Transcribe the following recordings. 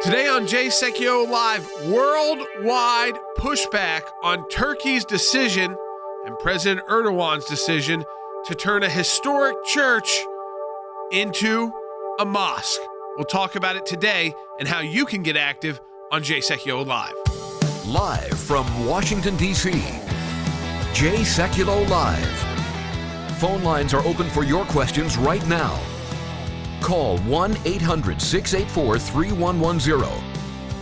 Today on Jay Sekulow Live, worldwide pushback on Turkey's decision and President Erdogan's decision to turn a historic church into a mosque. We'll talk about it today and how you can get active on Jay Sekulow Live. Live from Washington, D.C., Jay Sekulow Live. Phone lines are open for your questions right now. Call 1-800-684-3110.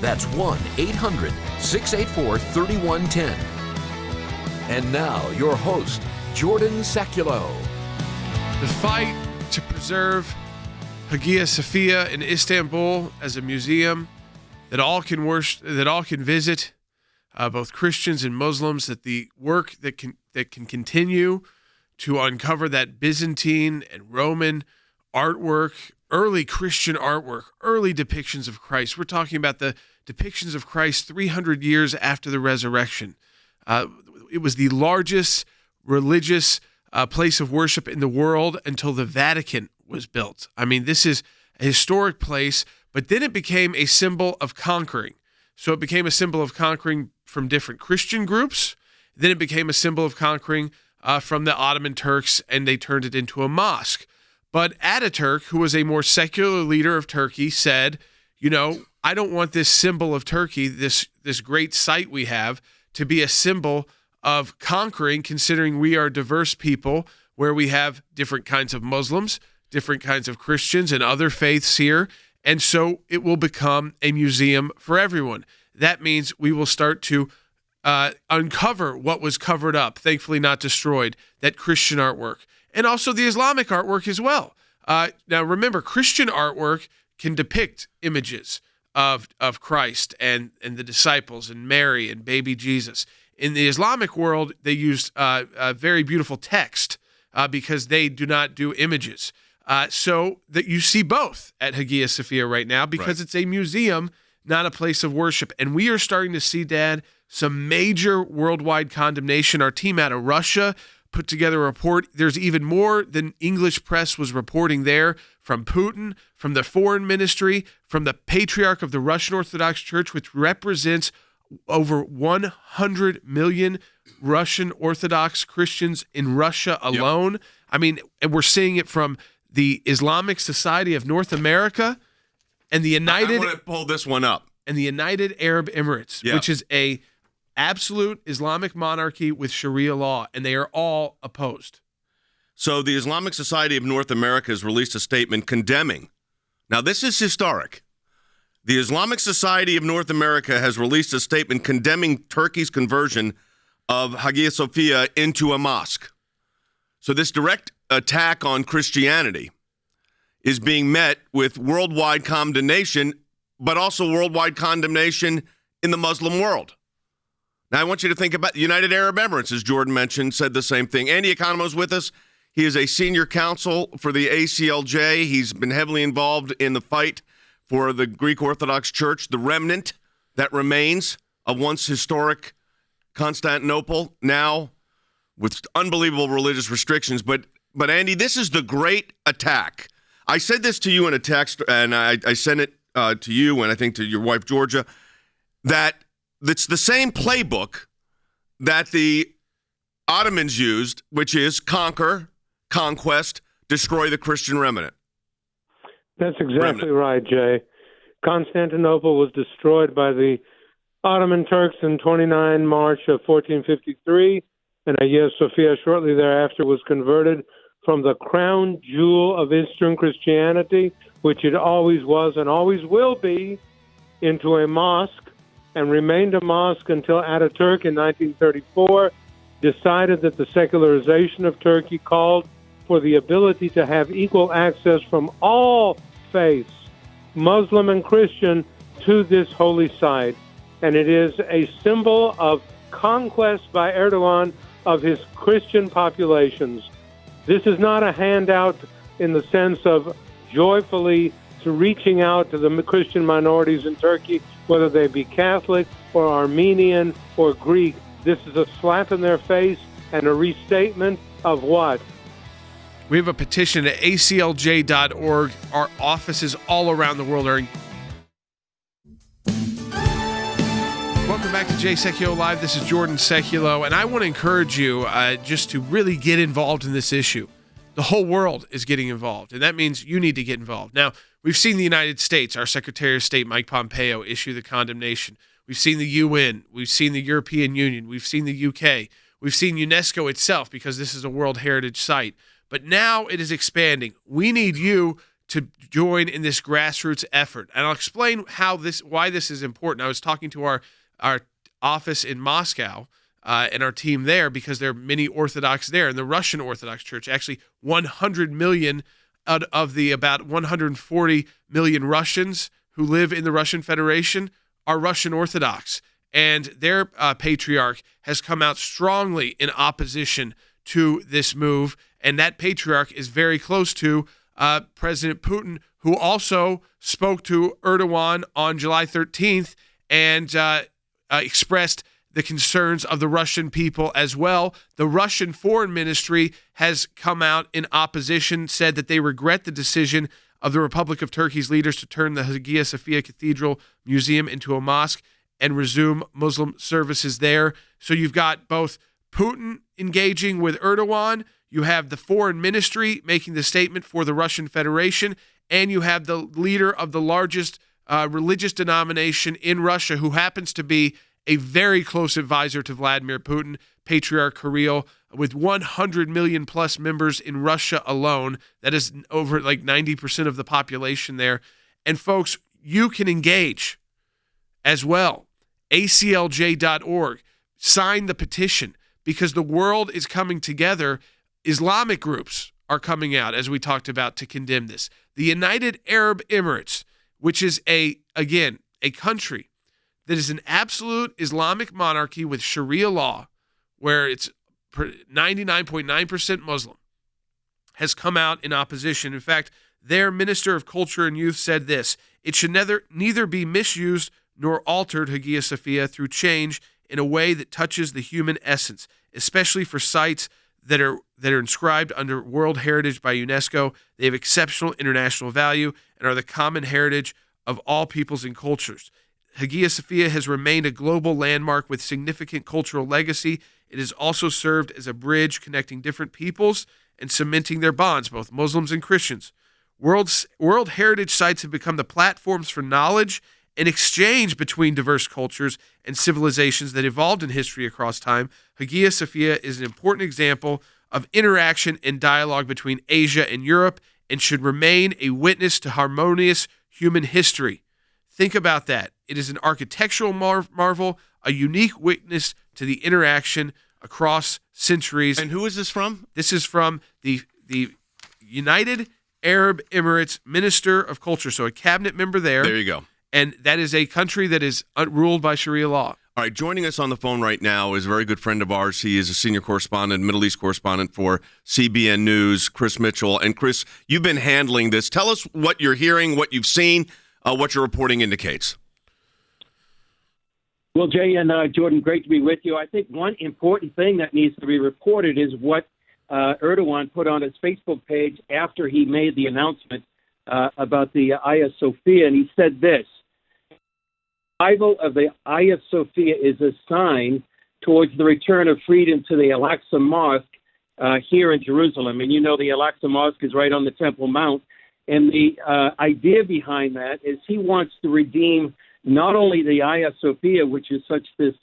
That's 1-800-684-3110. And now, your host, Jordan Sekulow. The fight to preserve Hagia Sophia in Istanbul as a museum that all can worship, that all can visit, both Christians and Muslims, that the work that can continue to uncover that Byzantine and Roman artwork, early Christian artwork, early depictions of Christ. We're talking about the depictions of Christ 300 years after the resurrection. It was the largest religious place of worship in the world until the Vatican was built. I mean, this is a historic place, but then it became a symbol of conquering. So it became a symbol of conquering from different Christian groups. Then it became a symbol of conquering from the Ottoman Turks, and they turned it into a mosque. But Ataturk, who was a more secular leader of Turkey, said, I don't want this symbol of Turkey, this great site we have, to be a symbol of conquering, considering we are diverse people where we have different kinds of Muslims, different kinds of Christians and other faiths here. And so it will become a museum for everyone. That means we will start to uncover what was covered up, thankfully not destroyed, that Christian artwork. And also the Islamic artwork as well. Now, remember, Christian artwork can depict images of Christ and the disciples and Mary and baby Jesus. In the Islamic world, they used a very beautiful text because they do not do images. So that you see both at Hagia Sophia right now because It's a museum, not a place of worship. And we are starting to see, Dad, some major worldwide condemnation. Our team out of Russia put together a report. There's even more than English press was reporting there from Putin, from the foreign ministry, from the patriarch of the Russian Orthodox Church, which represents over 100 million Russian Orthodox Christians in Russia alone. Yep. I mean, and we're seeing it from the Islamic Society of North America and the United... I want to pull this one up. And the United Arab Emirates, which is a absolute Islamic monarchy with Sharia law, and they are all opposed. So the Islamic Society of North America has released a statement condemning. Now, this is historic. The Islamic Society of North America has released a statement condemning Turkey's conversion of Hagia Sophia into a mosque. So this direct attack on Christianity is being met with worldwide condemnation, but also worldwide condemnation in the Muslim world. Now, I want you to think about the United Arab Emirates, as Jordan mentioned, said the same thing. Andy Economou is with us. He is a senior counsel for the ACLJ. He's been heavily involved in the fight for the Greek Orthodox Church, the remnant that remains of once historic Constantinople, now with unbelievable religious restrictions. But Andy, this is the great attack. I said this to you in a text, and I sent it to you and I think to your wife, Georgia, that it's the same playbook that the Ottomans used, which is conquer, conquest, destroy the Christian remnant. That's exactly right, Jay. Constantinople was destroyed by the Ottoman Turks in 29 March of 1453, and Hagia Sophia shortly thereafter was converted from the crown jewel of Eastern Christianity, which it always was and always will be, into a mosque, and remained a mosque until Ataturk in 1934 decided that the secularization of Turkey called for the ability to have equal access from all faiths, Muslim and Christian, to this holy site. And it is a symbol of conquest by Erdogan of his Christian populations. This is not a handout in the sense of joyfully reaching out to the Christian minorities in Turkey, whether they be Catholic or Armenian or Greek. This is a slap in their face and a restatement of what? We have a petition at ACLJ.org. Our offices all around the world are Welcome back to Jay Sekulow Live. This is Jordan Sekulow, and I want to encourage you just to really get involved in this issue. The whole world is getting involved, and that means you need to get involved. Now, we've seen the United States, our Secretary of State, Mike Pompeo, issue the condemnation. We've seen the UN. We've seen the European Union. We've seen the UK. We've seen UNESCO itself, because this is a World Heritage Site. But now it is expanding. We need you to join in this grassroots effort. And I'll explain why this is important. I was talking to our office in Moscow and our team there, because there are many Orthodox there. And the Russian Orthodox Church, actually 100 million out of the about 140 million Russians who live in the Russian Federation are Russian Orthodox. And their patriarch has come out strongly in opposition to this move. And that patriarch is very close to President Putin, who also spoke to Erdogan on July 13th and expressed the concerns of the Russian people as well. The Russian Foreign Ministry has come out in opposition, said that they regret the decision of the Republic of Turkey's leaders to turn the Hagia Sophia Cathedral Museum into a mosque and resume Muslim services there. So you've got both Putin engaging with Erdogan, you have the foreign ministry making the statement for the Russian Federation, and you have the leader of the largest religious denomination in Russia, who happens to be a very close advisor to Vladimir Putin, Patriarch Kirill, with 100 million plus members in Russia alone. That is over like 90% of the population there. And folks, you can engage as well. ACLJ.org. Sign the petition, because the world is coming together. Islamic groups are coming out, as we talked about, to condemn this. The United Arab Emirates, which is a country that is an absolute Islamic monarchy with Sharia law, where it's 99.9% Muslim, has come out in opposition. In fact, their Minister of Culture and Youth said this: "It should neither be misused nor altered, Hagia Sophia, through change in a way that touches the human essence, especially for sites that are inscribed under World Heritage by UNESCO. They have exceptional international value and are the common heritage of all peoples and cultures. Hagia Sophia has remained a global landmark with significant cultural legacy. It has also served as a bridge connecting different peoples and cementing their bonds, both Muslims and Christians. World Heritage sites have become the platforms for knowledge and exchange between diverse cultures and civilizations that evolved in history across time. Hagia Sophia is an important example of interaction and dialogue between Asia and Europe and should remain a witness to harmonious human history." Think about that. It is an architectural marvel, a unique witness to the interaction across centuries. And who is this from? This is from the United Arab Emirates Minister of Culture, so a cabinet member there. There you go. And that is a country that is ruled by Sharia law. All right, joining us on the phone right now is a very good friend of ours. He is a senior correspondent, Middle East correspondent for CBN News, Chris Mitchell. And Chris, you've been handling this. Tell us what you're hearing, what you've seen, what your reporting indicates. Well, Jay and Jordan, great to be with you. I think one important thing that needs to be reported is what Erdogan put on his Facebook page after he made the announcement about the Hagia Sophia, and he said this: "Arrival of the Hagia Sophia is a sign towards the return of freedom to the Al-Aqsa Mosque here in Jerusalem." And you know the Al-Aqsa Mosque is right on the Temple Mount. And the idea behind that is he wants to redeem not only the Hagia Sophia, which is such this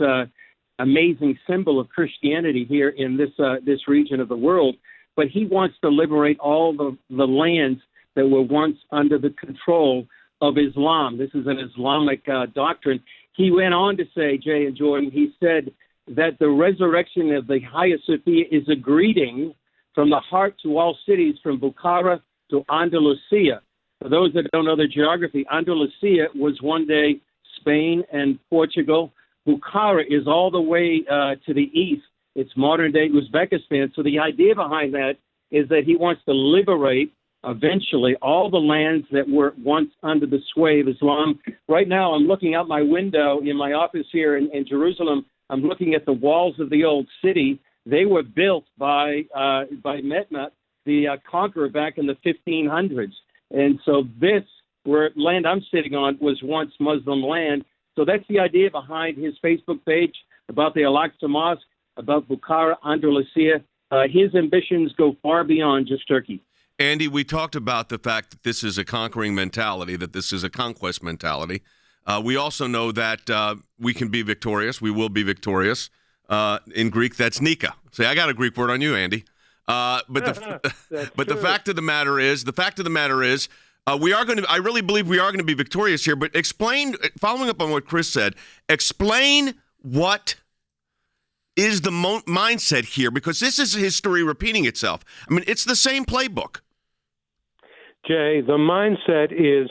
amazing symbol of Christianity here in this region of the world, but he wants to liberate all the lands that were once under the control of Islam. This is an Islamic doctrine. He went on to say, Jay and Jordan, he said that the resurrection of the Hagia Sophia is a greeting from the heart to all cities, from Bukhara to Andalusia. For those that don't know the geography, Andalusia was one day Spain and Portugal. Bukhara is all the way to the east. It's modern-day Uzbekistan. So the idea behind that is that he wants to liberate eventually all the lands that were once under the sway of Islam. Right now, I'm looking out my window in my office here in Jerusalem. I'm looking at the walls of the old city. They were built by Mehmet, the conqueror, back in the 1500s. And so this, where land I'm sitting on, was once Muslim land. So that's the idea behind his Facebook page about the Al-Aqsa Mosque, about Bukhara, Andalusia. His ambitions go far beyond just Turkey. Andy, we talked about the fact that this is a conquering mentality, that this is a conquest mentality. We also know that we can be victorious. We will be victorious. In Greek, that's Nika. See, I got a Greek word on you, Andy. But the fact of the matter is, we are going to. I really believe we are going to be victorious here. But explain, following up on what Chris said, explain what is the mindset here, because this is history repeating itself. I mean, it's the same playbook. Jay, the mindset is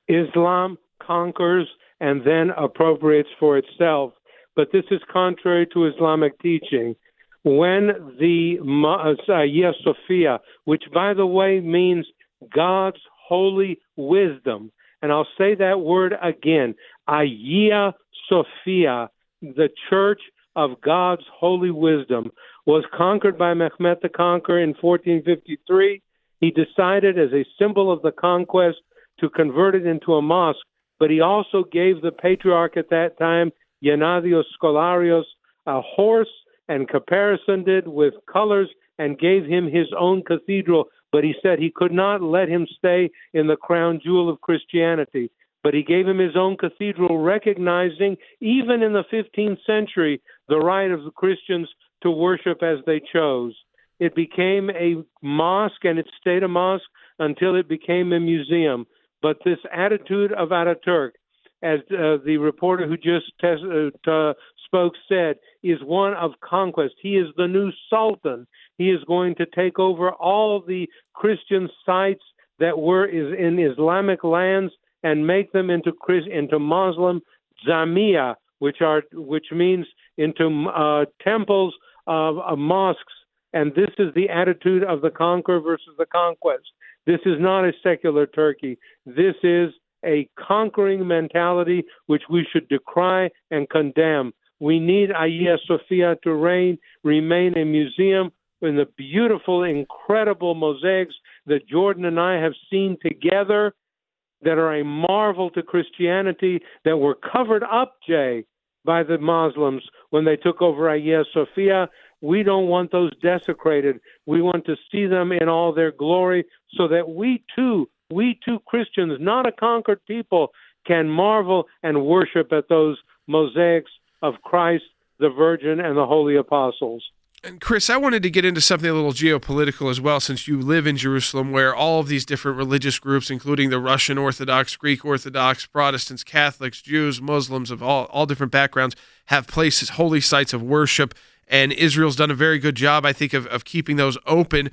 Islam conquers and then appropriates for itself. But this is contrary to Islamic teaching. When the Hagia Sophia, which, by the way, means God's holy wisdom, and I'll say that word again, Hagia Sophia, the church of God's holy wisdom, was conquered by Mehmet the Conqueror in 1453. He decided, as a symbol of the conquest, to convert it into a mosque, but he also gave the patriarch at that time, Yanadios Scholarios, a horse and caparisoned it with colors and gave him his own cathedral, but he said he could not let him stay in the crown jewel of Christianity. But he gave him his own cathedral, recognizing, even in the 15th century, the right of the Christians to worship as they chose. It became a mosque, and it stayed a mosque until it became a museum. But this attitude of Ataturk, as the reporter who just spoke said, is one of conquest. He is the new sultan. He is going to take over all of the Christian sites that were in Islamic lands and make them into Muslim Jamia, which means into temples of mosques. And this is the attitude of the conqueror versus the conquest. This is not a secular Turkey. This is a conquering mentality which we should decry and condemn. We need Hagia Sophia to remain a museum in the beautiful, incredible mosaics that Jordan and I have seen together that are a marvel to Christianity, that were covered up, Jay, by the Muslims when they took over Hagia Sophia. We don't want those desecrated. We want to see them in all their glory so that we too Christians, not a conquered people, can marvel and worship at those mosaics of Christ, the Virgin, and the Holy Apostles. And Chris, I wanted to get into something a little geopolitical as well, since you live in Jerusalem, where all of these different religious groups, including the Russian Orthodox, Greek Orthodox, Protestants, Catholics, Jews, Muslims of all different backgrounds, have places, holy sites of worship. And Israel's done a very good job, I think, of keeping those open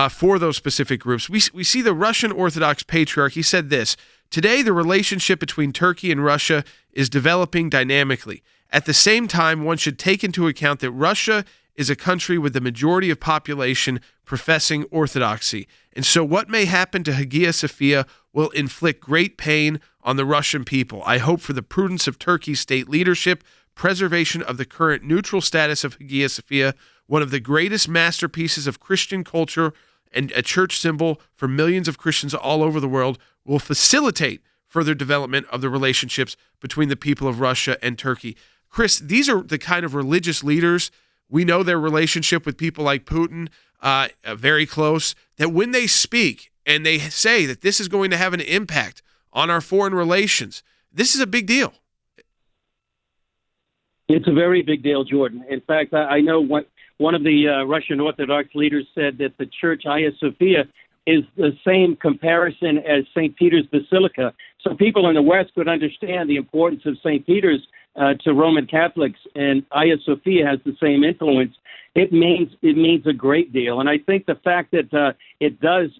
for those specific groups. We see the Russian Orthodox Patriarch. He said this: "Today, the relationship between Turkey and Russia is developing dynamically. At the same time, one should take into account that Russia is a country with the majority of population professing Orthodoxy. And so what may happen to Hagia Sophia will inflict great pain on the Russian people. I hope for the prudence of Turkey's state leadership, preservation of the current neutral status of Hagia Sophia, one of the greatest masterpieces of Christian culture and a church symbol for millions of Christians all over the world, will facilitate further development of the relationships between the people of Russia and Turkey." Chris, these are the kind of religious leaders, we know their relationship with people like Putin, very close, that when they speak and they say that this is going to have an impact on our foreign relations, this is a big deal. It's a very big deal, Jordan. In fact, I know one of the Russian Orthodox leaders said that the church Hagia Sophia is the same comparison as St. Peter's Basilica. So people in the West could understand the importance of St. Peter's to Roman Catholics, and Hagia Sophia has the same influence. It means a great deal. And I think the fact that it does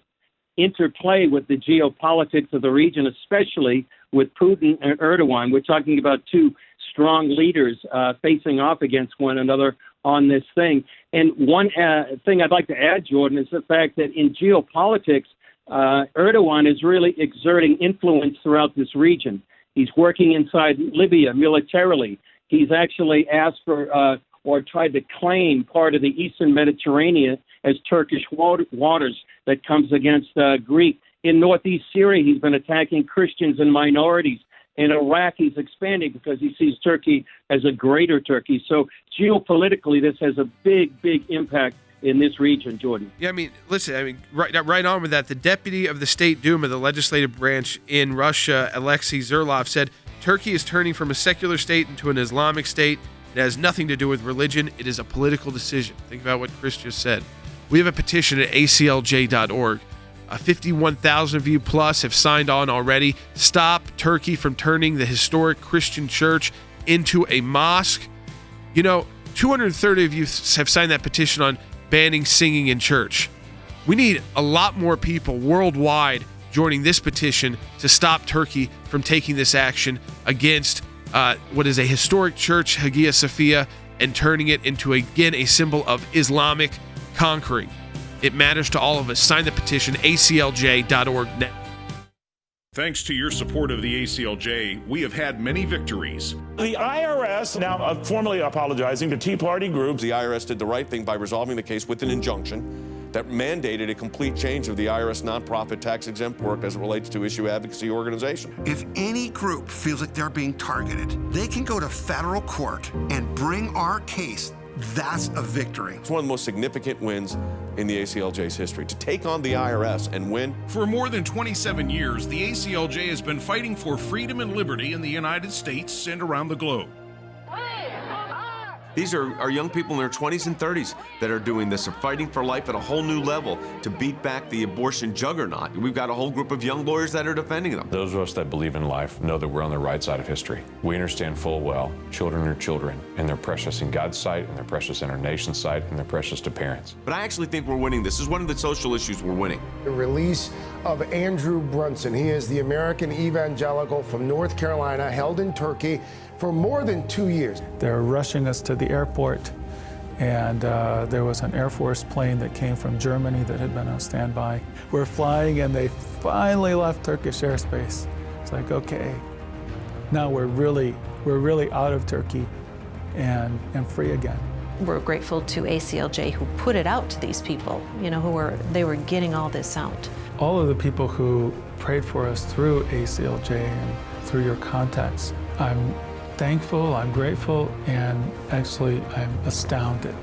interplay with the geopolitics of the region, especially with Putin and Erdogan. We're talking about two strong leaders facing off against one another on this thing. And one thing I'd like to add, Jordan, is the fact that in geopolitics, Erdogan is really exerting influence throughout this region. He's working inside Libya militarily. He's actually asked for or tried to claim part of the Eastern Mediterranean as Turkish waters that comes against Greek. In northeast Syria, he's been attacking Christians and minorities In Iraq, he's expanding because he sees Turkey as a greater Turkey. So geopolitically, this has a big, big impact in this region, Jordan. Yeah, listen, right on with that. The deputy of the State Duma, the legislative branch in Russia, Alexei Zerlov, said Turkey is turning from a secular state into an Islamic state. It has nothing to do with religion. It is a political decision. Think about what Chris just said. We have a petition at ACLJ.org. 51,000 of you plus have signed on already. Stop Turkey from turning the historic Christian church into a mosque. 230 of you have signed that petition on banning singing in church. We need a lot more people worldwide joining this petition to stop Turkey from taking this action against what is a historic church, Hagia Sophia, and turning it into, again, a symbol of Islamic conquering. It matters to all of us. Sign the petition, aclj.org now. Thanks to your support of the ACLJ, we have had many victories. The IRS now formally apologizing to Tea Party groups. The IRS did the right thing by resolving the case with an injunction that mandated a complete change of the IRS nonprofit tax-exempt work as it relates to issue advocacy organization. If any group feels like they're being targeted, they can go to federal court and bring our case. That's a victory. It's one of the most significant wins in the ACLJ's history, to take on the IRS and win. For more than 27 years, the ACLJ has been fighting for freedom and liberty in the United States and around the globe. These are young people in their 20s and 30s that are doing this, are fighting for life at a whole new level to beat back the abortion juggernaut. We've got a whole group of young lawyers that are defending them. Those of us that believe in life know that we're on the right side of history. We understand full well children are children, and they're precious in God's sight, and they're precious in our nation's sight, and they're precious to parents. But I actually think we're winning. This is one of the social issues we're winning. The release of Andrew Brunson. He is the American evangelical from North Carolina, held in Turkey for more than 2 years. They're rushing us to the airport, and there was an Air Force plane that came from Germany that had been on standby. We're flying, and they finally left Turkish airspace. It's like, okay, now we're really out of Turkey and free again. We're grateful to ACLJ who put it out to these people, they were getting all this out. All of the people who prayed for us through ACLJ and through your contacts, I'm thankful, I'm grateful, and actually I'm astounded.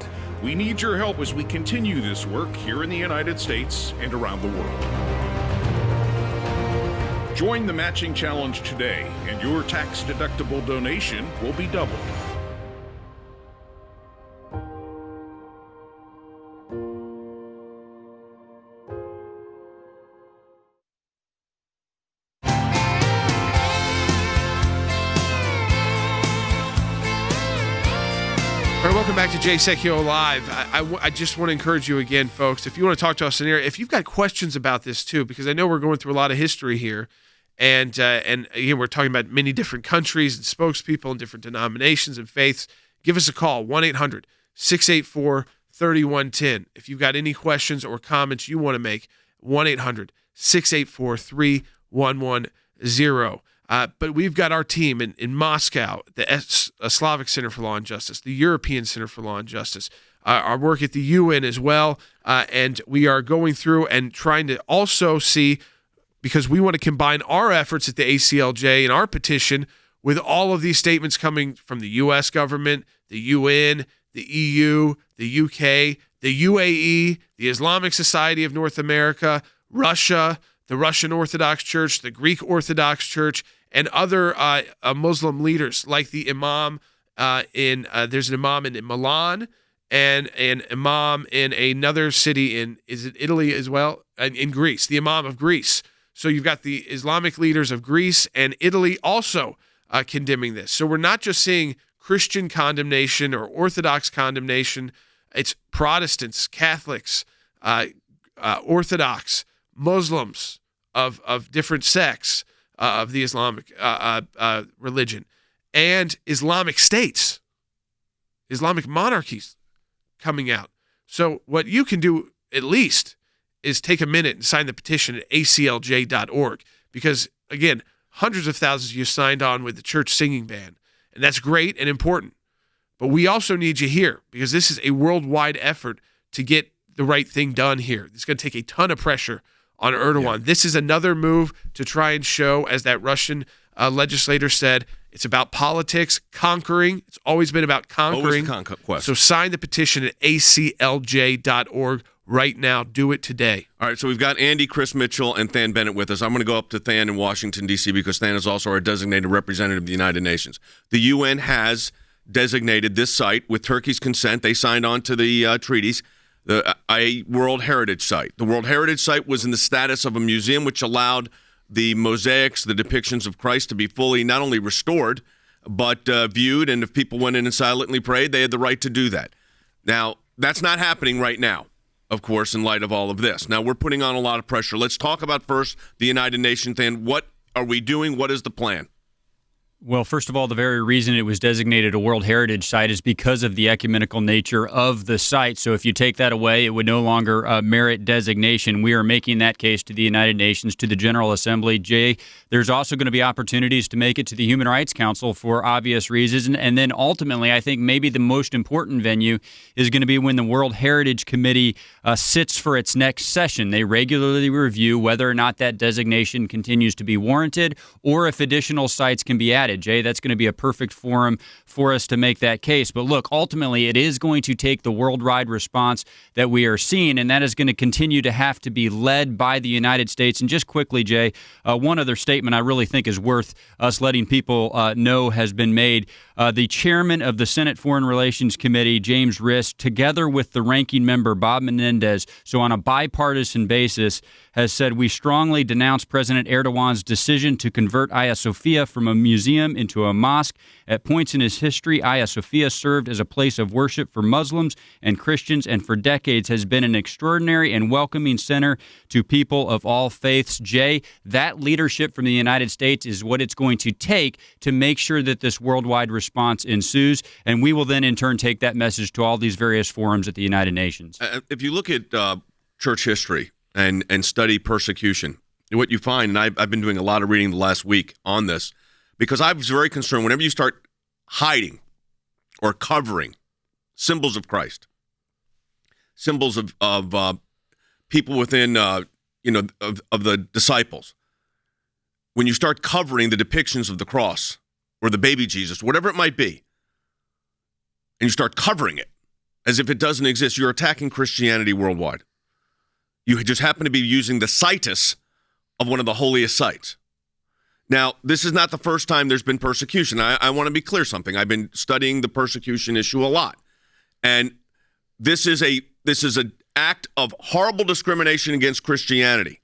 We need your help as we continue this work here in the United States and around the world. Join the matching challenge today, and your tax-deductible donation will be doubled. Welcome back to Jay Sekulow Live. I just want to encourage you again, folks, if you want to talk to us in here, if you've got questions about this too, because I know we're going through a lot of history here, and again, we're talking about many different countries and spokespeople and different denominations and faiths, give us a call, 1-800-684-3110. If you've got any questions or comments you want to make, 1-800-684-3110. But we've got our team in Moscow, the Slavic Center for Law and Justice, the European Center for Law and Justice, our work at the UN as well, and we are going through and trying to also see, because we want to combine our efforts at the ACLJ and our petition with all of these statements coming from the U.S. government, the UN, the EU, the UK, the UAE, the Islamic Society of North America, Russia, the Russian Orthodox Church, the Greek Orthodox Church, and other Muslim leaders like the imam there's an imam in Milan and an imam in another city in, is it Italy as well? In Greece, the imam of Greece. So you've got the Islamic leaders of Greece and Italy also condemning this. So we're not just seeing Christian condemnation or Orthodox condemnation. It's Protestants, Catholics, Orthodox, Muslims of different sects of the Islamic religion, and Islamic states, Islamic monarchies coming out. So what you can do at least is take a minute and sign the petition at aclj.org, because, again, hundreds of thousands of you signed on with the church singing ban, and that's great and important. But we also need you here, because this is a worldwide effort to get the right thing done here. It's going to take a ton of pressure on Erdogan. Yeah. This is another move to try and show, as that Russian legislator said it's about politics, conquering. It's always been about conquering. Conquest. So sign the petition at aclj.org right now. Do it today. All right, so we've got Andy, Chris Mitchell, and Than Bennett with us. I'm going to go up to Than in Washington, D.C., because Than is also our designated representative of the United Nations. The UN has designated this site, with Turkey's consent, they signed on to the treaties, a World Heritage Site. The World Heritage Site was in the status of a museum, which allowed the mosaics, the depictions of Christ, to be fully not only restored, but viewed, and if people went in and silently prayed, they had the right to do that. Now, that's not happening right now, of course, in light of all of this. Now, we're putting on a lot of pressure. Let's talk about first the United Nations thing. What are we doing? What is the plan? Well, first of all, the very reason it was designated a World Heritage Site is because of the ecumenical nature of the site. So if you take that away, it would no longer merit designation. We are making that case to the United Nations, to the General Assembly. Jay, there's also going to be opportunities to make it to the Human Rights Council for obvious reasons. And then ultimately, I think maybe the most important venue is going to be when the World Heritage Committee sits for its next session. They regularly review whether or not that designation continues to be warranted or if additional sites can be added. Jay, that's going to be a perfect forum for us to make that case. But look, ultimately, it is going to take the worldwide response that we are seeing, and that is going to continue to have to be led by the United States. And just quickly, Jay, one other statement I really think is worth us letting people know has been made. The chairman of the Senate Foreign Relations Committee, James Riss, together with the ranking member, Bob Menendez, so on a bipartisan basis, has said, we strongly denounce President Erdogan's decision to convert Hagia Sophia from a museum into a mosque. At points in his history, Hagia Sophia served as a place of worship for Muslims and Christians, and for decades has been an extraordinary and welcoming center to people of all faiths. Jay, that leadership from the United States is what it's going to take to make sure that this worldwide response ensues, and we will then in turn take that message to all these various forums at the United Nations. If you look at church history and study persecution, what you find, and I've been doing a lot of reading the last week on this, because I was very concerned whenever you start hiding or covering symbols of Christ, symbols of people within, of the disciples, when you start covering the depictions of the cross or the baby Jesus, whatever it might be, and you start covering it as if it doesn't exist, you're attacking Christianity worldwide. You just happen to be using the situs of one of the holiest sites. Now, this is not the first time there's been persecution. I want to be clear something. I've been studying the persecution issue a lot. And this is an act of horrible discrimination against Christianity.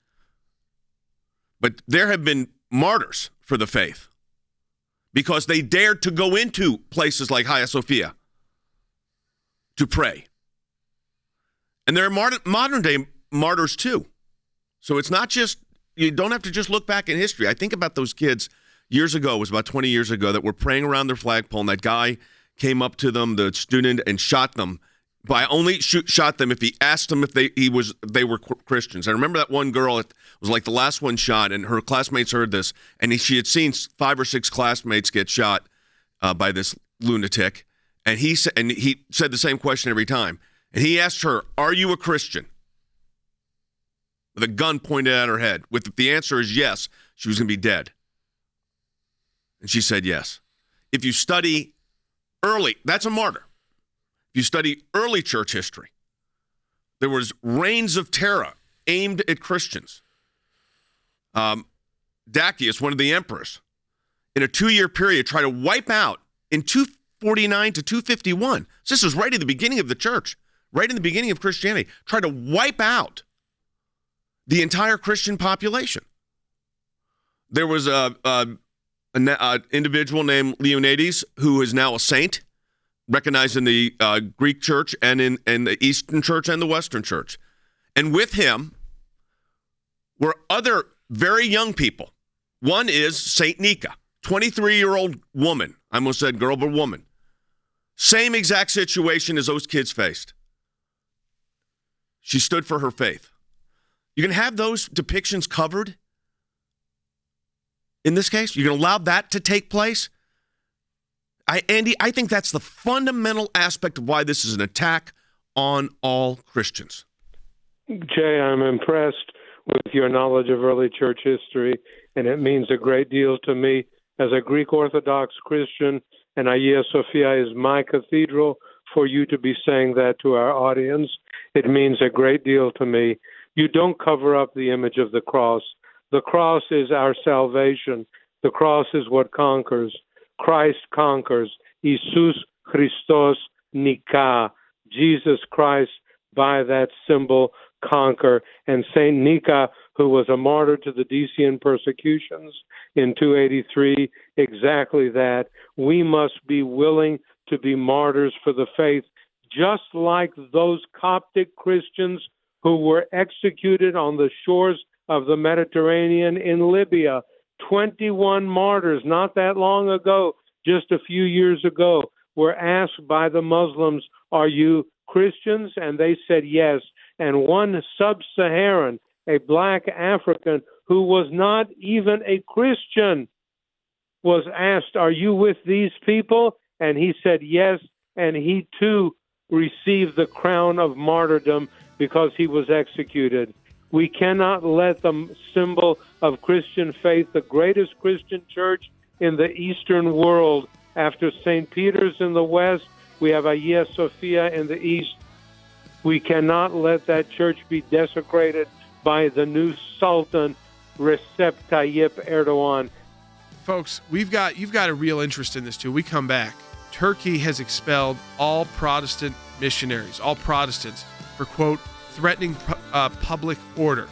But there have been martyrs for the faith because they dared to go into places like Hagia Sophia to pray. And there are modern-day martyrs too. So it's not just, you don't have to just look back in history. I think about those kids years ago, it was about 20 years ago, that were praying around their flagpole, and that guy came up to them, the student, and shot them. But I only shot them if he asked them if they were Christians. I remember that one girl, it was like the last one shot, and her classmates heard this, and she had seen 5 or 6 classmates get shot by this lunatic, and he said the same question every time. And he asked her, "Are you a Christian?" With a gun pointed at her head. If the answer is yes, she was going to be dead. And she said yes. If you study early, that's a martyr. If you study early church history, there was reigns of terror aimed at Christians. Dacius, one of the emperors, in a 2-year period, tried to wipe out in 249 to 251. So this was right at the beginning of the church, right in the beginning of Christianity, tried to wipe out the entire Christian population. There was an individual named Leonidas who is now a saint, recognized in the Greek church and in the Eastern church and the Western church. And with him were other very young people. One is Saint Nika, 23-year-old woman. I almost said girl, but woman. Same exact situation as those kids faced. She stood for her faith. You can have those depictions covered in this case? You're going to allow that to take place? Andy, I think that's the fundamental aspect of why this is an attack on all Christians. Jay, I'm impressed with your knowledge of early church history, and it means a great deal to me as a Greek Orthodox Christian, and Hagia Sophia is my cathedral, for you to be saying that to our audience. It means a great deal to me. You don't cover up the image of the cross. The cross is our salvation. The cross is what conquers. Christ conquers. Jesus Christos Nika. Jesus Christ, by that symbol, conquer. And Saint Nika, who was a martyr to the Decian persecutions in 283, exactly that. We must be willing to be martyrs for the faith, just like those Coptic Christians who were executed on the shores of the Mediterranean in Libya. 21 martyrs not that long ago, just a few years ago, were asked by the Muslims, "Are you Christians?" And they said yes. And one sub-Saharan, a black African who was not even a Christian, was asked, "Are you with these people?" And he said yes, and he too received the crown of martyrdom because he was executed. We cannot let the symbol of Christian faith, the greatest Christian church in the Eastern world, after St. Peter's in the West, we have Hagia Sophia in the East. We cannot let that church be desecrated by the new Sultan, Recep Tayyip Erdogan. Folks, you've got a real interest in this too. We come back. Turkey has expelled all Protestant missionaries, all Protestants, for, quote, threatening public order.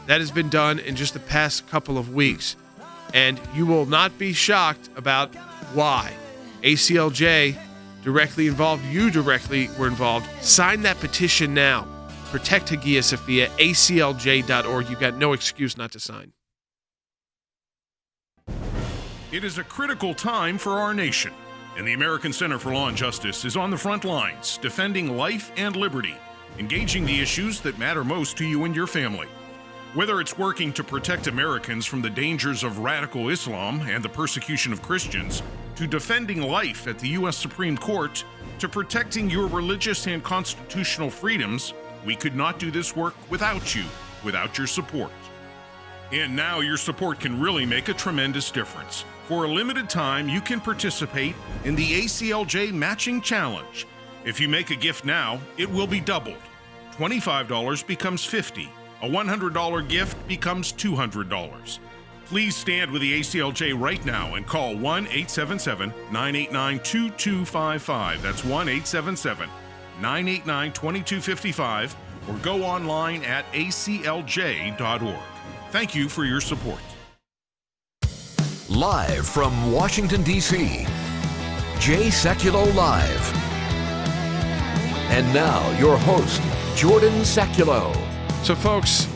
That has been done in just the past couple of weeks. And you will not be shocked about why. ACLJ directly involved, you directly were involved. Sign that petition now. Protect Hagia Sophia, aclj.org. You've got no excuse not to sign. It is a critical time for our nation, and the American Center for Law and Justice is on the front lines, defending life and liberty, engaging the issues that matter most to you and your family. Whether it's working to protect Americans from the dangers of radical Islam and the persecution of Christians, to defending life at the U.S. Supreme Court, to protecting your religious and constitutional freedoms, we could not do this work without you, without your support. And now your support can really make a tremendous difference. For a limited time, you can participate in the ACLJ Matching Challenge. If you make a gift now, it will be doubled. $25 becomes $50. A $100 gift becomes $200. Please stand with the ACLJ right now and call 1-877-989-2255. That's 1-877-989-2255, or go online at aclj.org. Thank you for your support. Live from Washington, D.C., Jay Sekulow Live. And now, your host, Jordan Sekulow. So, folks,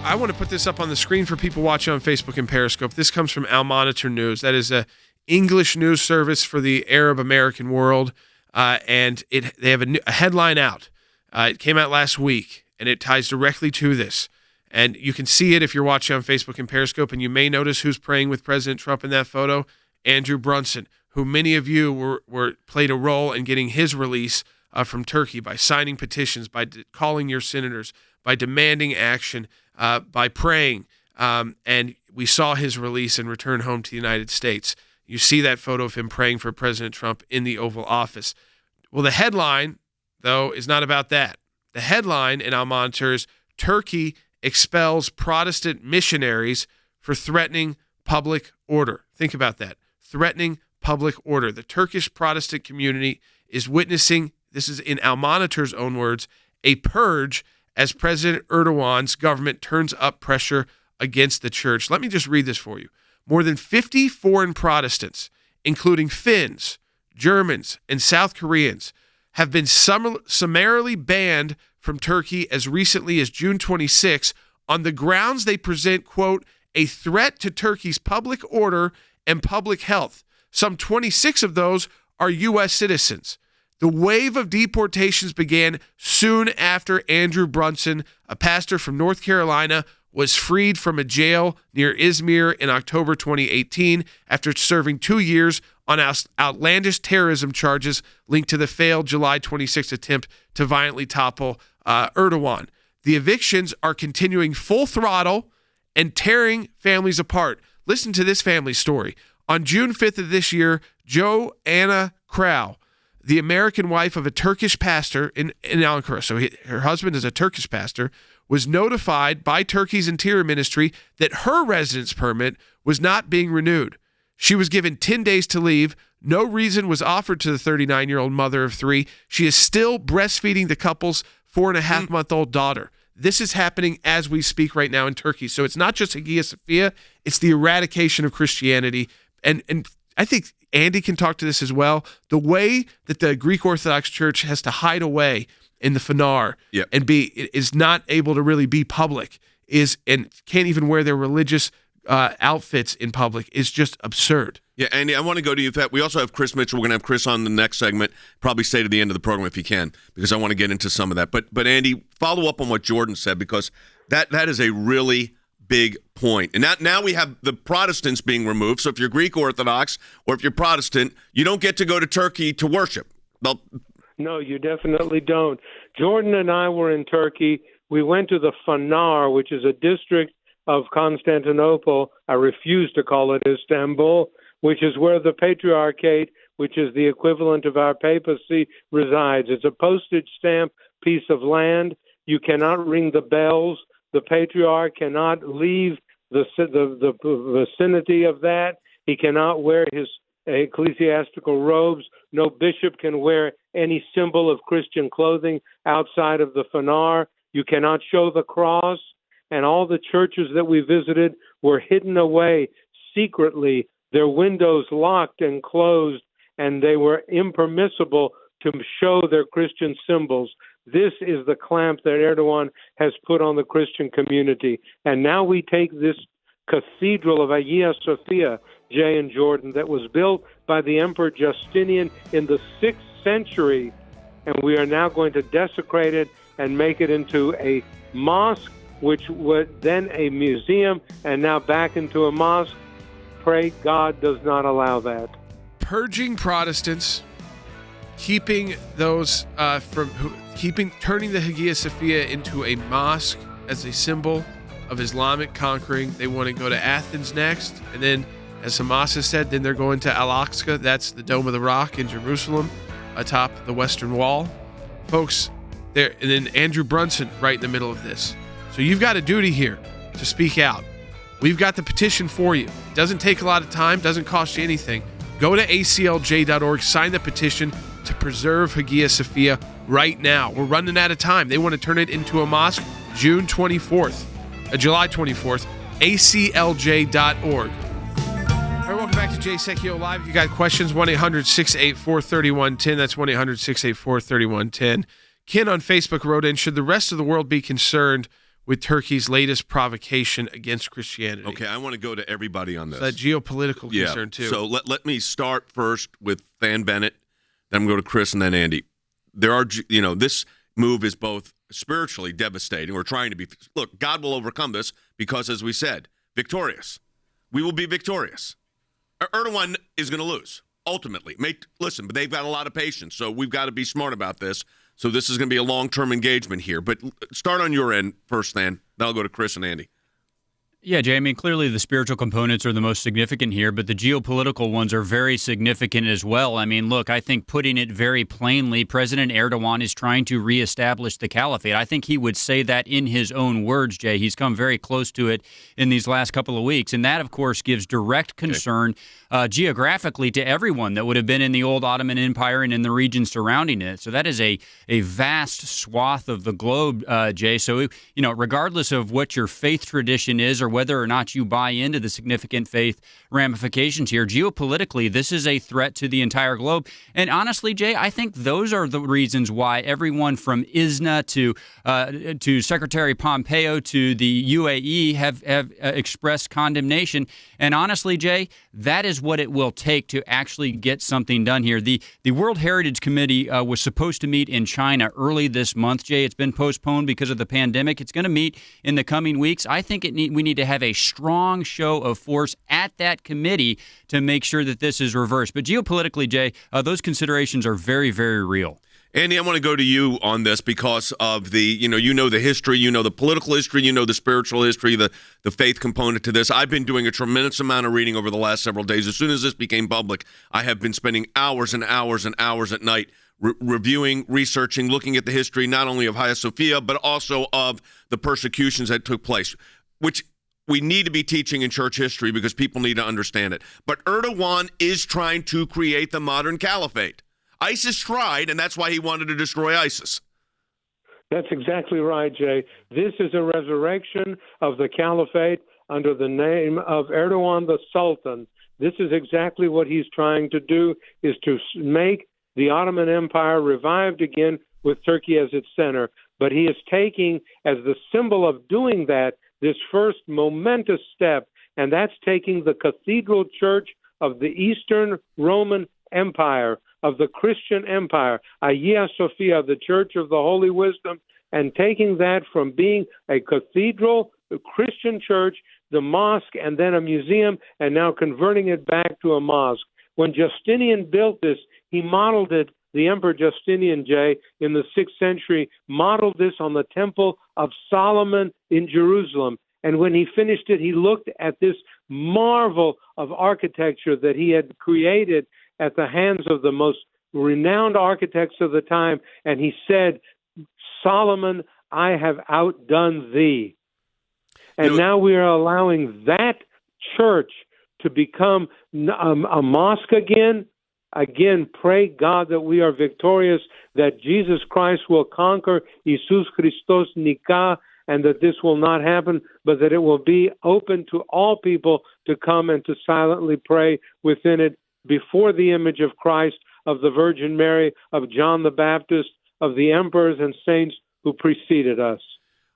I want to put this up on the screen for people watching on Facebook and Periscope. This comes from Al Monitor News. That is a English news service for the Arab American world, and they have a headline out. It came out last week, and it ties directly to this. And you can see it if you're watching on Facebook and Periscope, and you may notice who's praying with President Trump in that photo, Andrew Brunson, who many of you played a role in getting his release from Turkey by signing petitions, by calling your senators, by demanding action, by praying. And we saw his release and return home to the United States. You see that photo of him praying for President Trump in the Oval Office. Well, the headline, though, is not about that. The headline in Al Monitor is Turkey expels Protestant missionaries for threatening public order. Think about that. Threatening public order. The Turkish Protestant community is witnessing, this is in Al Monitor's own words, a purge as President Erdogan's government turns up pressure against the church. Let me just read this for you. More than 50 foreign Protestants, including Finns, Germans, and South Koreans, have been summarily banned from Turkey as recently as June 26 on the grounds they present, quote, a threat to Turkey's public order and public health. Some 26 of those are U.S. citizens. The wave of deportations began soon after Andrew Brunson, a pastor from North Carolina, was freed from a jail near Izmir in October 2018 after serving 2 years on outlandish terrorism charges linked to the failed July 26 attempt to violently topple Erdogan. The evictions are continuing full throttle and tearing families apart. Listen to this family story. On June 5th of this year, Joanna Crow, the American wife of a Turkish pastor in Ankara, so her husband is a Turkish pastor, was notified by Turkey's Interior Ministry that her residence permit was not being renewed. She was given 10 days to leave. No reason was offered to the 39-year-old mother of three. She is still breastfeeding the couple's 4.5-month-old daughter. This is happening as we speak right now in Turkey. So it's not just Hagia Sophia, it's the eradication of Christianity. And I think Andy can talk to this as well. The way that the Greek Orthodox Church has to hide away in the Fanar and is not able to really be public and can't even wear their religious outfits in public is just absurd. Yeah, Andy, I want to go to you. We also have Chris Mitchell. We're going to have Chris on the next segment. Probably stay to the end of the program if you can, because I want to get into some of that. But Andy, follow up on what Jordan said, because that is a really big point. And now we have the Protestants being removed. So if you're Greek Orthodox or if you're Protestant, you don't get to go to Turkey to worship. No, you definitely don't. Jordan and I were in Turkey. We went to the Fanar, which is a district of Constantinople. I refuse to call it Istanbul, which is where the Patriarchate, which is the equivalent of our papacy, resides. It's a postage stamp piece of land. You cannot ring the bells. The Patriarch cannot leave the vicinity of that. He cannot wear his ecclesiastical robes. No bishop can wear any symbol of Christian clothing outside of the Fanar. You cannot show the cross. And all the churches that we visited were hidden away secretly, their windows locked and closed, and they were impermissible to show their Christian symbols. This is the clamp that Erdogan has put on the Christian community. And now we take this cathedral of Hagia Sophia, Jay and Jordan, that was built by the Emperor Justinian in the 6th century, and we are now going to desecrate it and make it into a mosque, which was then a museum, and now back into a mosque. Pray God does not allow that. Purging Protestants, keeping those turning the Hagia Sophia into a mosque as a symbol of Islamic conquering. They want to go to Athens next, and then, as Hamas has said, then they're going to Al-Aqsa. That's the Dome of the Rock in Jerusalem, atop the Western Wall, folks. There, and then Andrew Brunson right in the middle of this. So you've got a duty here to speak out. We've got the petition for you. It doesn't take a lot of time, doesn't cost you anything. Go to aclj.org, sign the petition to preserve Hagia Sophia right now. We're running out of time. They want to turn it into a mosque July 24th, aclj.org. All right, welcome back to Jay Sekulow Live. If you got questions, 1-800-684-3110. That's 1-800-684-3110. Ken on Facebook wrote in, should the rest of the world be concerned with Turkey's latest provocation against Christianity? Okay, I want to go to everybody on this. It's a geopolitical concern, too. So let me start first with Than Bennett, then I'm going to go to Chris, and then Andy. This move is both spiritually devastating. We're trying to be, look, God will overcome this because, as we said, victorious. We will be victorious. Erdogan is going to lose, ultimately. Listen, but they've got a lot of patience, so we've got to be smart about this. So this is going to be a long-term engagement here. But start on your end first, then I'll go to Chris and Andy. Yeah, Jay, I mean, clearly the spiritual components are the most significant here, but the geopolitical ones are very significant as well. I mean, look, I think putting it very plainly, President Erdogan is trying to reestablish the caliphate. I think he would say that in his own words, Jay. He's come very close to it in these last couple of weeks. And that, of course, gives direct concern geographically to everyone that would have been in the old Ottoman Empire and in the region surrounding it. So that is a vast swath of the globe, Jay. So, regardless of what your faith tradition is or whether or not you buy into the significant faith ramifications here, geopolitically, this is a threat to the entire globe. And honestly, Jay, I think those are the reasons why everyone from ISNA to Secretary Pompeo to the UAE have expressed condemnation. And honestly, Jay, that is what it will take to actually get something done here. The World Heritage Committee was supposed to meet in China early this month, Jay. It's been postponed because of the pandemic. It's going to meet in the coming weeks. I think we need to have a strong show of force at that committee to make sure that this is reversed. But geopolitically, Jay, those considerations are very, very real. Andy, I want to go to you on this because of the, you know the history, you know the political history, you know the spiritual history, the faith component to this. I've been doing a tremendous amount of reading over the last several days. As soon as this became public, I have been spending hours and hours and hours at night reviewing, researching, looking at the history, not only of Hagia Sophia, but also of the persecutions that took place, which we need to be teaching in church history because people need to understand it. But Erdogan is trying to create the modern caliphate. ISIS tried, and that's why he wanted to destroy ISIS. That's exactly right, Jay. This is a resurrection of the caliphate under the name of Erdogan the Sultan. This is exactly what he's trying to do, is to make the Ottoman Empire revived again with Turkey as its center. But he is taking, as the symbol of doing that, this first momentous step, and that's taking the cathedral church of the Eastern Roman Empire, of the Christian Empire, Hagia Sophia, the Church of the Holy Wisdom, and taking that from being a cathedral, a Christian church, the mosque, and then a museum, and now converting it back to a mosque. When Justinian built this, he modeled it, the Emperor Justinian, Jay, in the 6th century, modeled this on the Temple of Solomon in Jerusalem. And when he finished it, he looked at this marvel of architecture that he had created at the hands of the most renowned architects of the time, and he said, Solomon, I have outdone thee. And now we are allowing that church to become a mosque again. Again, pray God that we are victorious, that Jesus Christ will conquer Jesus Christos Nikah, and that this will not happen, but that it will be open to all people to come and to silently pray within it, before the image of Christ, of the Virgin Mary, of John the Baptist, of the emperors and saints who preceded us.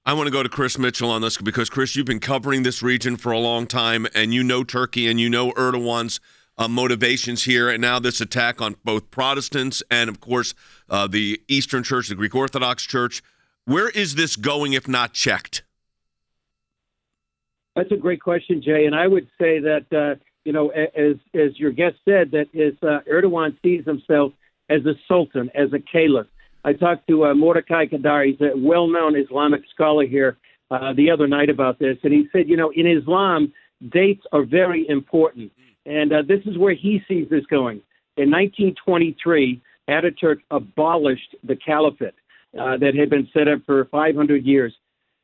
I want to go to Chris Mitchell on this because, Chris, you've been covering this region for a long time, and you know Turkey, and you know Erdogan's motivations here, and now this attack on both Protestants and, of course, the Eastern Church, the Greek Orthodox Church. Where is this going if not checked? That's a great question, Jay, and I would say that as your guest said, that Erdogan sees himself as a sultan, as a caliph. I talked to Mordecai Kadar, he's a well-known Islamic scholar here, the other night about this, and he said, in Islam, dates are very important, and this is where he sees this going. In 1923, Ataturk abolished the caliphate that had been set up for 500 years.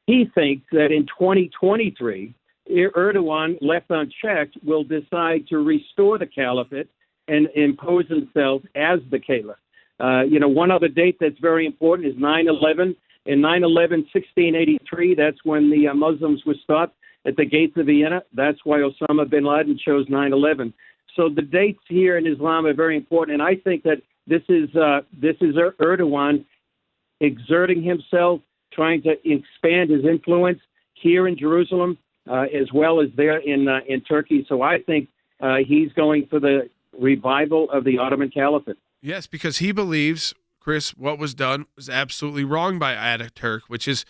He thinks that in 2023, Erdogan, left unchecked, will decide to restore the caliphate and impose himself as the caliph. One other date that's very important is 9/11. In 9/11, 1683, that's when the Muslims were stopped at the gates of Vienna. That's why Osama bin Laden chose 9/11. So the dates here in Islam are very important, and I think that this is Erdogan exerting himself, trying to expand his influence here in Jerusalem, as well as there in Turkey. So I think he's going for the revival of the Ottoman Caliphate. Yes, because he believes, Chris, what was done was absolutely wrong by Ataturk, which is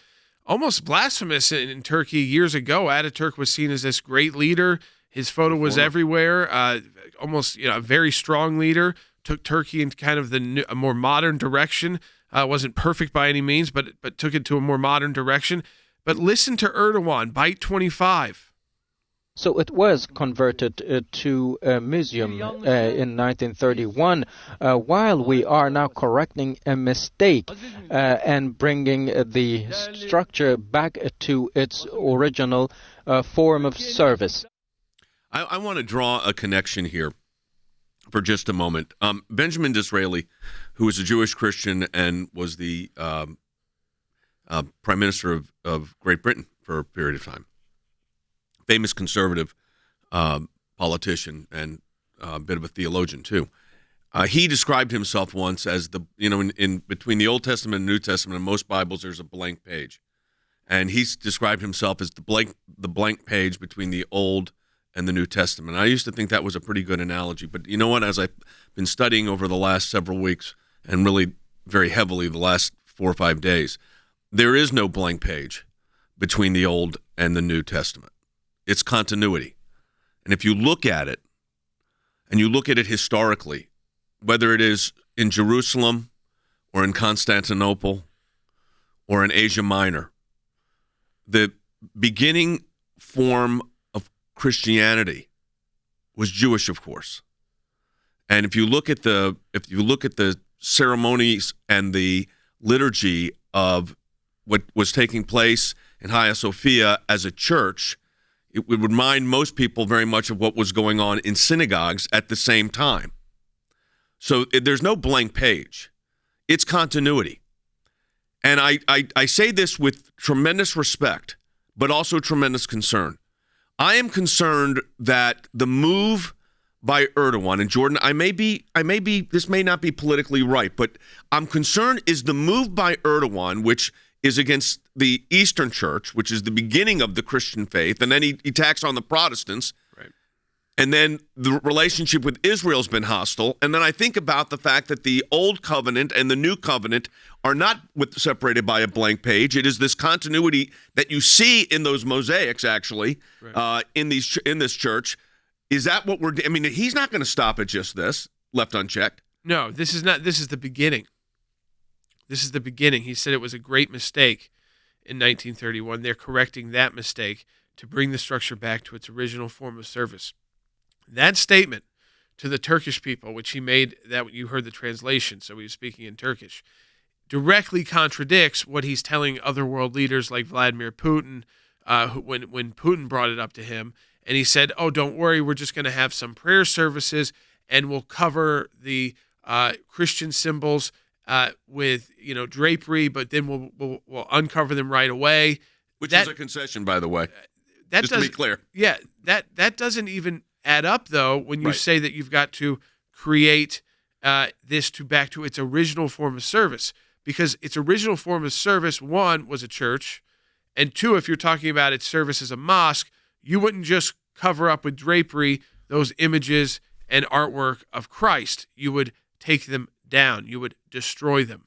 almost blasphemous in Turkey. Years ago, Ataturk was seen as this great leader. His photo was everywhere, almost a very strong leader, took Turkey in kind of a more modern direction. Wasn't perfect by any means, but took it to a more modern direction. But listen to Erdogan, Byte 25. So it was converted to a museum in 1931, while we are now correcting a mistake and bringing the structure back to its original form of service. I want to draw a connection here for just a moment. Benjamin Disraeli, who was a Jewish Christian and was the Prime Minister of Great Britain for a period of time, famous conservative politician and a bit of a theologian too. He described himself once as in between the Old Testament and New Testament, in most Bibles there's a blank page, and he's described himself as the blank page between the Old and the New Testament. I used to think that was a pretty good analogy, but you know what? As I've been studying over the last several weeks, and really very heavily the last 4 or 5 days, there is no blank page between the Old and the New Testament. It's continuity. And if you look at it, and you look at it historically, whether it is in Jerusalem or in Constantinople or in Asia Minor. The beginning form of Christianity was Jewish, of course. And if you look at the ceremonies and the liturgy of what was taking place in Hagia Sophia as a church, it would remind most people very much of what was going on in synagogues at the same time. So there's no blank page. It's continuity. And I say this with tremendous respect, but also tremendous concern. I am concerned that the move by Erdogan, and Jordan, this may not be politically right, but I'm concerned is the move by Erdogan, which is against the Eastern Church, which is the beginning of the Christian faith, and then he attacks on the Protestants. Right. And then the relationship with Israel's been hostile. And then I think about the fact that the Old Covenant and the New Covenant are not separated by a blank page. It is this continuity that you see in those mosaics, actually, right, in this church. Is that what we're? I mean, he's not going to stop at just this, left unchecked. No, this is not. This is the beginning. This is the beginning. He said it was a great mistake in 1931. They're correcting that mistake to bring the structure back to its original form of service. That statement to the Turkish people, which he made, that you heard the translation, so he was speaking in Turkish, directly contradicts what he's telling other world leaders like Vladimir Putin when Putin brought it up to him. And he said, oh, don't worry, we're just going to have some prayer services and we'll cover the Christian symbols with drapery, but then we'll uncover them right away. Which is a concession, by the way, just to be clear. Yeah, that doesn't even add up, though, when you say that you've got to create this back to its original form of service. Because its original form of service, one, was a church, and two, if you're talking about its service as a mosque, you wouldn't just cover up with drapery those images and artwork of Christ. You would take them down. You would destroy them.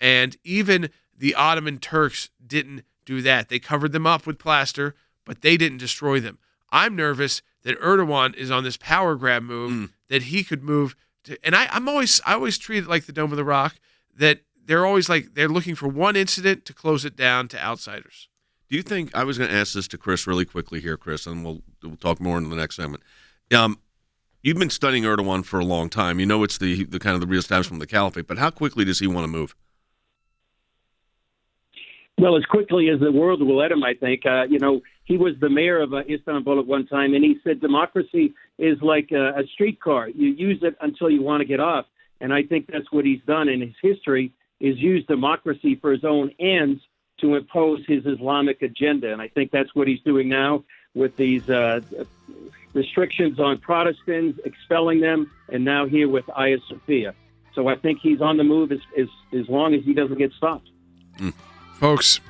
And even the Ottoman Turks didn't do that. They covered them up with plaster, but they didn't destroy them. I'm nervous that Erdogan is on this power grab move, that he could move to, and I always treat it like the Dome of the Rock, that they're always like, they're looking for one incident to close it down to outsiders. Do you think, I was going to ask this to Chris really quickly here, Chris, and we'll talk more in the next segment. You've been studying Erdogan for a long time. You know it's the kind of the reestablishment of the caliphate, but how quickly does he want to move? Well, as quickly as the world will let him, I think. He was the mayor of Istanbul at one time, and he said democracy is like a streetcar. You use it until you want to get off. And I think that's what he's done in his history, is use democracy for his own ends to impose his Islamic agenda. And I think that's what he's doing now with these restrictions on Protestants, expelling them, and now here with Hagia Sophia. So I think he's on the move as long as he doesn't get stopped. Folks,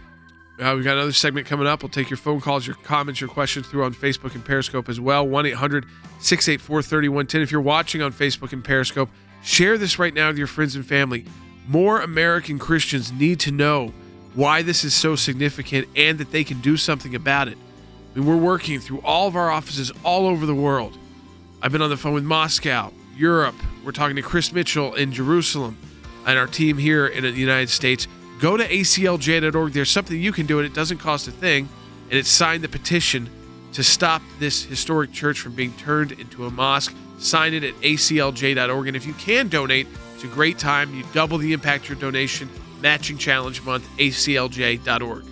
we've got another segment coming up. We'll take your phone calls, your comments, your questions through on Facebook and Periscope as well. 1-800-684-3110. If you're watching on Facebook and Periscope, share this right now with your friends and family. More American Christians need to know why this is so significant and that they can do something about it. I mean, we're working through all of our offices all over the world. I've been on the phone with Moscow, Europe. We're talking to Chris Mitchell in Jerusalem and our team here in the United States. Go to ACLJ.org. There's something you can do, and it doesn't cost a thing. And it's sign the petition to stop this historic church from being turned into a mosque. Sign it at ACLJ.org. And if you can donate, it's a great time. You double the impact of your donation. Matching Challenge Month, ACLJ.org.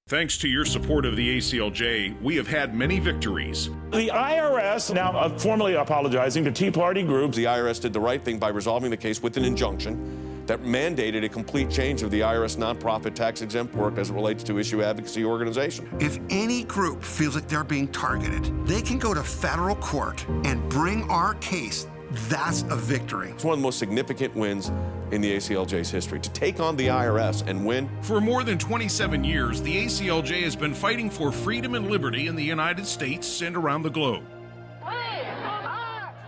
Thanks to your support of the ACLJ, we have had many victories. The IRS now formally apologizing to Tea Party groups. The IRS did the right thing by resolving the case with an injunction that mandated a complete change of the IRS nonprofit tax-exempt work as it relates to issue advocacy organization. If any group feels like they're being targeted, they can go to federal court and bring our case. That's a victory. It's one of the most significant wins in the ACLJ's history, to take on the IRS and win. For more than 27 years, the ACLJ has been fighting for freedom and liberty in the United States and around the globe.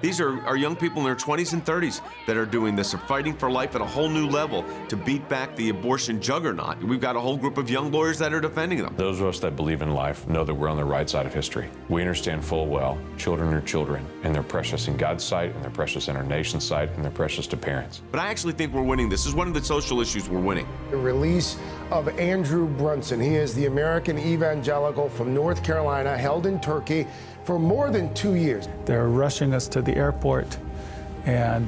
These are young people in their 20s and 30s that are doing this. They're fighting for life at a whole new level to beat back the abortion juggernaut. We've got a whole group of young lawyers that are defending them. Those of us that believe in life know that we're on the right side of history. We understand full well children are children, and they're precious in God's sight, and they're precious in our nation's sight, and they're precious to parents. But I actually think we're winning. This is one of the social issues we're winning. The release of Andrew Brunson. He is the American evangelical from North Carolina, held in Turkey for more than 2 years. They're rushing us to the airport, and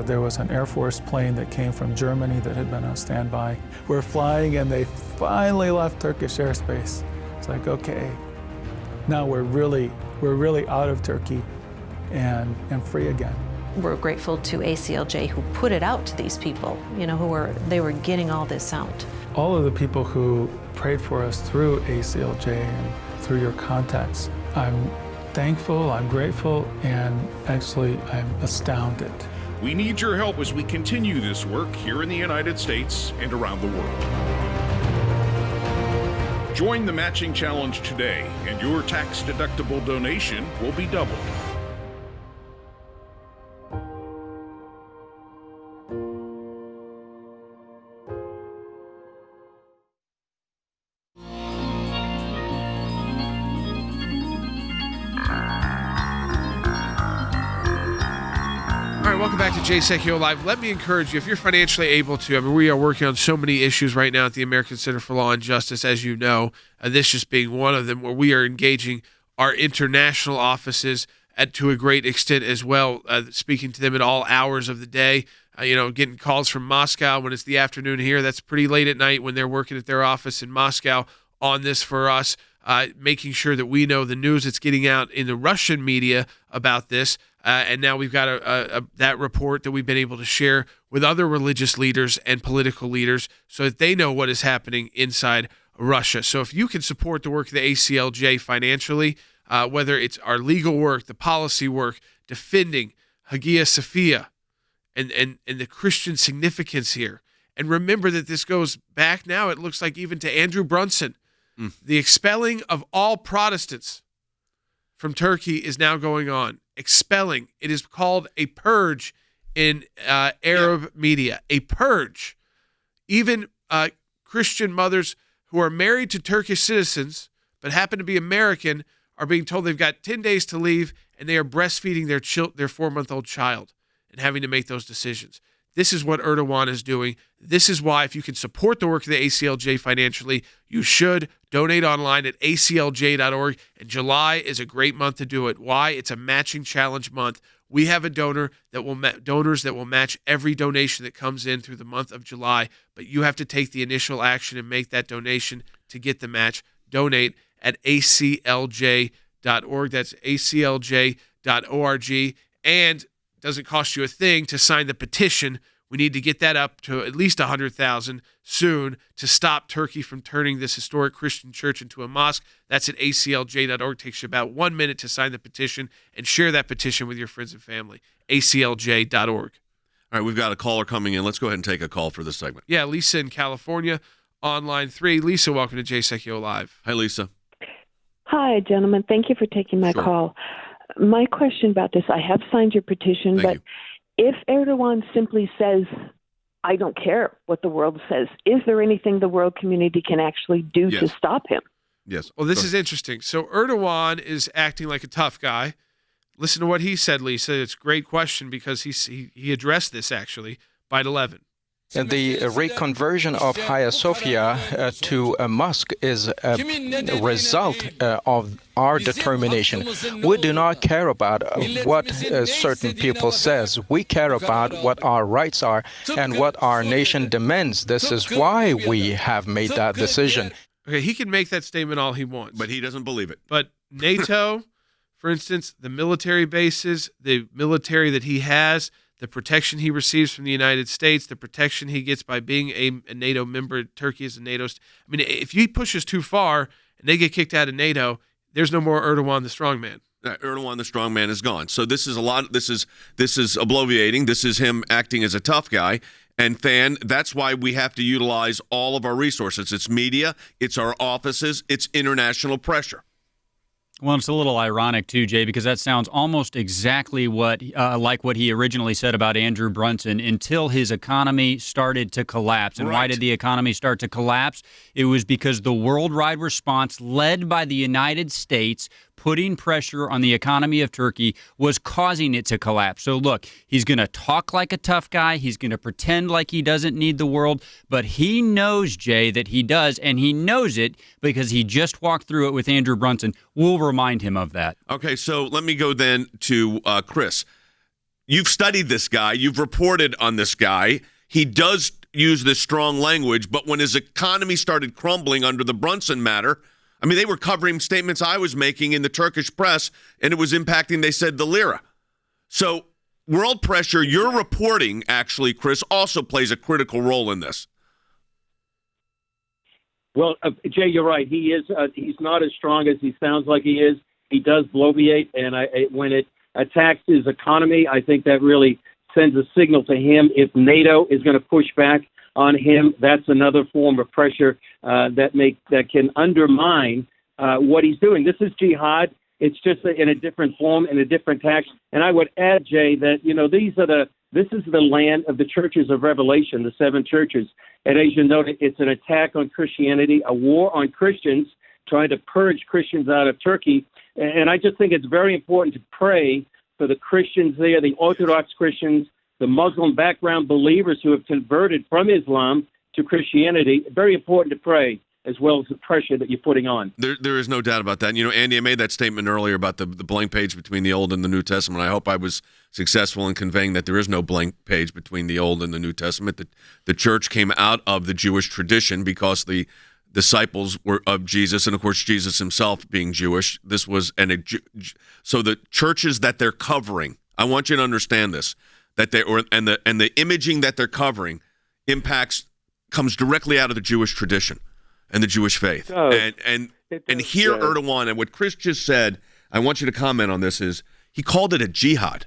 there was an Air Force plane that came from Germany that had been on standby. We're flying, and they finally left Turkish airspace. It's like, okay, now we're really out of Turkey and free again. We're grateful to ACLJ who put it out to these people, they were getting all this out. All of the people who prayed for us through ACLJ and through your contacts, I'm thankful, I'm grateful, and actually I'm astounded. We need your help as we continue this work here in the United States and around the world. Join the matching challenge today, and your tax-deductible donation will be doubled. Welcome back to Jay Sekulow Live. Let me encourage you, if you're financially able to, we are working on so many issues right now at the American Center for Law and Justice, as you know, this just being one of them, where we are engaging our international offices to a great extent as well, speaking to them at all hours of the day, getting calls from Moscow when it's the afternoon here. That's pretty late at night when they're working at their office in Moscow on this for us, making sure that we know the news that's getting out in the Russian media about this. And now we've got that report that we've been able to share with other religious leaders and political leaders so that they know what is happening inside Russia. So if you can support the work of the ACLJ financially, whether it's our legal work, the policy work, defending Hagia Sophia and the Christian significance here. And remember that this goes back now, it looks like even to Andrew Brunson. The expelling of all Protestants from Turkey is now going on. Expelling. It is called a purge in Arab media. A purge. Even Christian mothers who are married to Turkish citizens but happen to be American are being told they've got 10 days to leave, and they are breastfeeding their 4-month-old child and having to make those decisions. This is what Erdogan is doing. This is why, if you can support the work of the ACLJ financially, you should donate online at aclj.org. And July is a great month to do it. Why? It's a matching challenge month. We have a donors that will match every donation that comes in through the month of July. But you have to take the initial action and make that donation to get the match. Donate at aclj.org. That's aclj.org. And doesn't cost you a thing to sign the petition. We need to get that up to at least 100,000 soon to stop Turkey from turning this historic Christian church into a mosque. That's at aclj.org. It takes you about 1 minute to sign the petition and share that petition with your friends and family. aclj.org. All right, we've got a caller coming in. Let's go ahead and take a call for this segment. Yeah, Lisa in California on line 3. Lisa, welcome to Jay Sekulow Live. Hi, Lisa. Hi, gentlemen. Thank you for taking my call. My question about this, I have signed your petition, but if Erdogan simply says, I don't care what the world says, is there anything the world community can actually do to stop him? Yes. Well, this is interesting. So Erdogan is acting like a tough guy. Listen to what he said, Lisa. It's a great question because he addressed this actually by 11. The reconversion of Hagia Sophia to a mosque is a result of our determination. We do not care about what certain people says. We care about what our rights are and what our nation demands. This is why we have made that decision. Okay, he can make that statement all he wants. But he doesn't believe it. But NATO, for instance, the military bases, the military that he has, the protection he receives from the United States, the protection he gets by being a NATO member, Turkey is a NATO. I mean, if he pushes too far and they get kicked out of NATO, there's no more Erdogan the strongman. Erdogan the strongman is gone. So this is a lot. This is bloviating. This is him acting as a tough guy. And that's why we have to utilize all of our resources. It's media, it's our offices, it's international pressure. Well, it's a little ironic, too, Jay, because that sounds almost exactly like what he originally said about Andrew Brunson until his economy started to collapse. And why did the economy start to collapse? It was because the worldwide response led by the United States putting pressure on the economy of Turkey was causing it to collapse. So look, he's going to talk like a tough guy. He's going to pretend like he doesn't need the world. But he knows, Jay, that he does. And he knows it because he just walked through it with Andrew Brunson. We'll remind him of that. Okay, so let me go then to Chris. You've studied this guy. You've reported on this guy. He does use this strong language, but when his economy started crumbling under the Brunson matter, I mean, they were covering statements I was making in the Turkish press, and it was impacting, they said, the lira. So world pressure, your reporting, actually, Chris, also plays a critical role in this. Well, Jay, you're right. He is. He's not as strong as he sounds like he is. He does bloviate, and when it attacks his economy, I think that really sends a signal to him. If NATO is going to push back on him, that's another form of pressure that can undermine what he's doing. This is jihad. It's just in a different form, in a different tax. And I would add, Jay, that this is the land of the churches of Revelation, the 7 churches. And as you noted, it's an attack on Christianity, a war on Christians, trying to purge Christians out of Turkey. And I just think it's very important to pray for the Christians there, the Orthodox Christians, the Muslim background believers who have converted from Islam to Christianity. Very important to pray, as well as the pressure that you're putting on. There is no doubt about that. You know, Andy, I made that statement earlier about the blank page between the Old and the New Testament. I hope I was successful in conveying that there is no blank page between the Old and the New Testament. The church came out of the Jewish tradition because the disciples were of Jesus, and of course Jesus himself being Jewish. This was so the churches that they're covering. I want you to understand this. That the imaging that they're covering comes directly out of the Jewish tradition and the Jewish faith. And here Erdogan, and what Chris just said, I want you to comment on this, is he called it a jihad.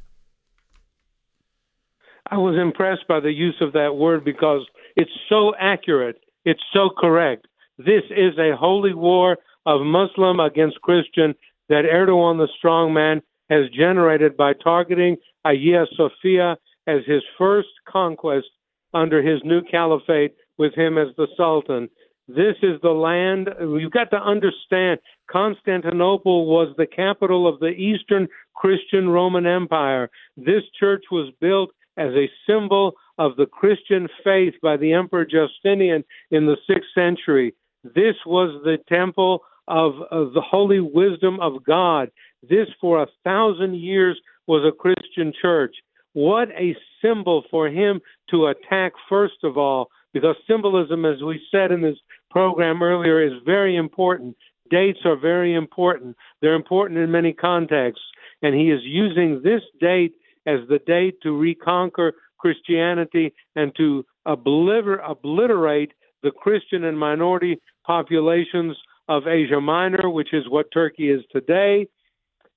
I was impressed by the use of that word because it's so accurate. It's so correct. This is a holy war of Muslim against Christian that Erdogan, the strongman, has generated by targeting Hagia Sophia as his first conquest under his new caliphate with him as the Sultan. This is the land, you've got to understand, Constantinople was the capital of the Eastern Christian Roman Empire. This church was built as a symbol of the Christian faith by the Emperor Justinian in the 6th century. This was the temple of the holy wisdom of God. This, for 1,000 years, was a Christian church. What a symbol for him to attack, first of all, because symbolism, as we said in this program earlier, is very important. Dates are very important. They're important in many contexts. And he is using this date as the date to reconquer Christianity and to obliterate the Christian and minority populations of Asia Minor, which is what Turkey is today,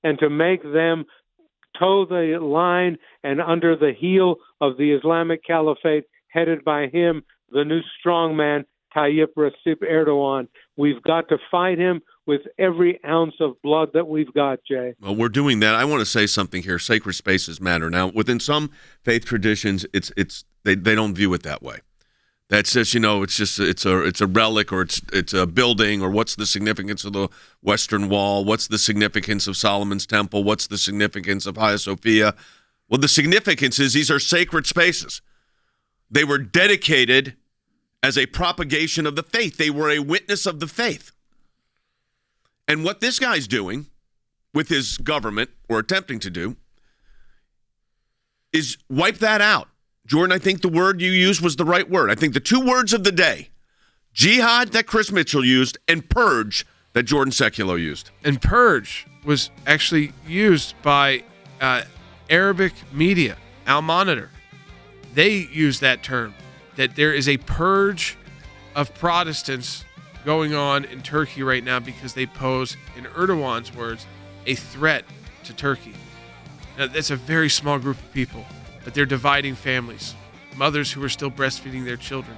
and to make them toe the line and under the heel of the Islamic Caliphate headed by him, the new strongman, Tayyip Recep Erdogan. We've got to fight him with every ounce of blood that we've got, Jay. Well, we're doing that. I want to say something here. Sacred spaces matter. Now, within some faith traditions, they don't view it that way. That's just, it's a relic, or it's a building, or what's the significance of the Western Wall? What's the significance of Solomon's Temple? What's the significance of Hagia Sophia? Well, the significance is these are sacred spaces. They were dedicated as a propagation of the faith. They were a witness of the faith. And what this guy's doing with his government, or attempting to do, is wipe that out. Jordan, I think the word you used was the right word. I think the 2 words of the day, jihad that Chris Mitchell used, and purge that Jordan Sekulow used. And purge was actually used by Arabic media, Al Monitor. They use that term, that there is a purge of Protestants going on in Turkey right now because they pose, in Erdogan's words, a threat to Turkey. Now, that's a very small group of people, but they're dividing families, mothers who are still breastfeeding their children.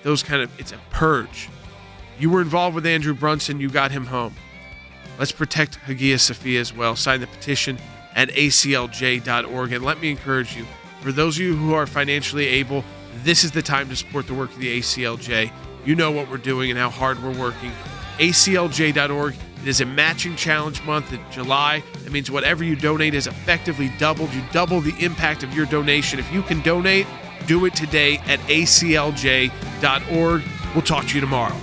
It's a purge. You were involved with Andrew Brunson, you got him home. Let's protect Hagia Sophia as well. Sign the petition at aclj.org. And let me encourage you, for those of you who are financially able, this is the time to support the work of the ACLJ. You know what we're doing and how hard we're working. aclj.org. It is a matching challenge month in July. That means whatever you donate is effectively doubled. You double the impact of your donation. If you can donate, do it today at aclj.org. We'll talk to you tomorrow.